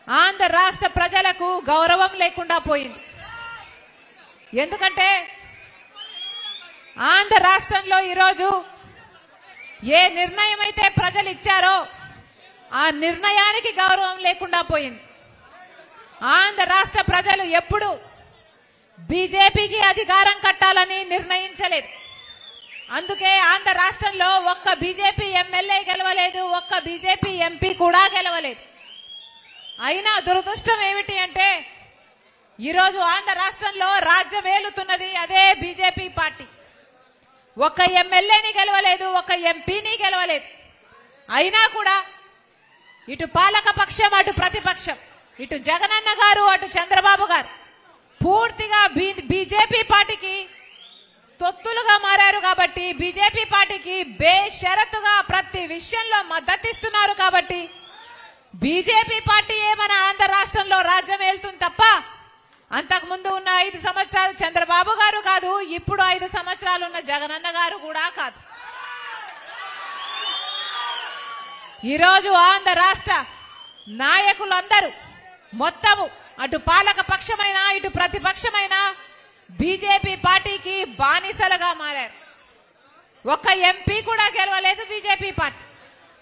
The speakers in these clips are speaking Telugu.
ఆంధ్ర రాష్ట్ర ప్రజలకు గౌరవం లేకుండా పోయింది. ఎందుకంటే ఆంధ్ర రాష్ట్రంలో ఈరోజు ఏ నిర్ణయం అయితే ప్రజలు ఇచ్చారో ఆ నిర్ణయానికి గౌరవం లేకుండా పోయింది. ఆంధ్ర రాష్ట్ర ప్రజలు ఎప్పుడు బీజేపీకి అధికారం కట్టాలని నిర్ణయించలేదు. అందుకే ఆంధ్ర రాష్ట్రంలో ఒక్క బీజేపీ ఎమ్మెల్యే గెలవలేదు, ఒక్క బీజేపీ ఎంపీ కూడా గెలవలేదు. అయినా దురదృష్టం ఏమిటి అంటే ఈరోజు ఆంధ్ర రాష్ట్రంలో రాజ్యం ఏలుతున్నది అదే బీజేపీ పార్టీ. ఒక్క ఎమ్మెల్యేని గెలవలేదు, ఒక్క ఎంపీని గెలవలేదు. అయినా కూడా ఇటు పాలక పక్షం అటు ప్రతిపక్షం, ఇటు జగనన్న గారు అటు చంద్రబాబు గారు పూర్తిగా బీజేపీ పార్టీకి తొత్తులుగా మారారు. కాబట్టి బీజేపీ పార్టీకి బేషరతుగా ప్రతి విషయంలో మద్దతిస్తున్నారు. కాబట్టి బీజేపీ పార్టీ మన ఆంధ్ర రాష్ట్రంలో రాజ్యం ఏలుతుంది తప్ప అంతకుముందు ఉన్న 5 సంవత్సరాలు చంద్రబాబు గారు కాదు, ఇప్పుడు 5 సంవత్సరాలు ఉన్న జగనన్న గారు కూడా కాదు. ఈరోజు ఆంధ్ర రాష్ట్ర నాయకులందరూ మొత్తము అటు పాలక పక్షమైన ఇటు ప్రతిపక్షమైన బీజేపీ పార్టీకి బానిసలుగా మారారు. ఒక్క ఎంపీ కూడా గెలవలేదు బీజేపీ పార్టీ,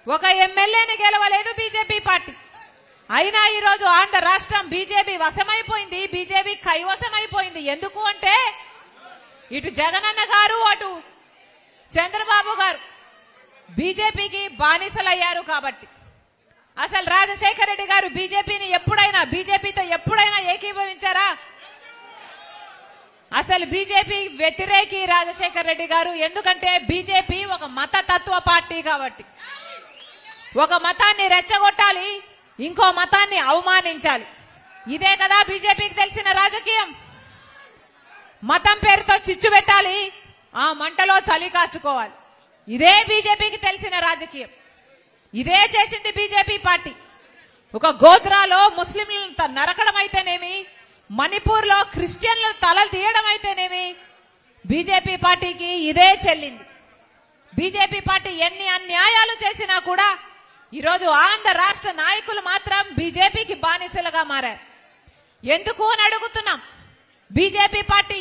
ఒక ఎమ్మెల్యేని గెలవలేదు బీజేపీ పార్టీ. అయినా ఈరోజు ఆంధ్ర రాష్ట్రం బీజేపీ వశమైపోయింది, బీజేపీ కైవశమైపోయింది. ఎందుకు అంటే ఇటు జగనన్న గారు అటు చంద్రబాబు గారు బీజేపీకి బానిసలయ్యారు. కాబట్టి అసలు రాజశేఖర రెడ్డి గారు బీజేపీతో ఎప్పుడైనా ఏకీభవించారా? అసలు బీజేపీ వ్యతిరేకి రాజశేఖర రెడ్డి గారు. ఎందుకంటే బీజేపీ ఒక మతతత్వ పార్టీ. కాబట్టి ఒక మతాన్ని రెచ్చగొట్టాలి, ఇంకో మతాన్ని అవమానించాలి. ఇదే కదా బీజేపీకి తెలిసిన రాజకీయం. మతం పేరుతో చిచ్చు పెట్టాలి, ఆ మంటలో చలి కాచుకోవాలి. ఇదే బీజేపీకి తెలిసిన రాజకీయం. ఇదే చేసింది బీజేపీ పార్టీ. ఒక గోధ్రాలో ముస్లింలను నరకడం అయితేనేమి, మణిపూర్ లో క్రిస్టియన్లు తలలు తీయడం అయితేనేమి బీజేపీ పార్టీకి ఇదే చెల్లింది. బీజేపీ పార్టీ ఎన్ని అన్యాయాలు చేసినా కూడా ఈరోజు ఆంధ్ర రాష్ట్ర నాయకులు మాత్రం బీజేపీకి బానిసలుగా మారారు. ఎందుకు అని అడుగుతున్నాం. BJP party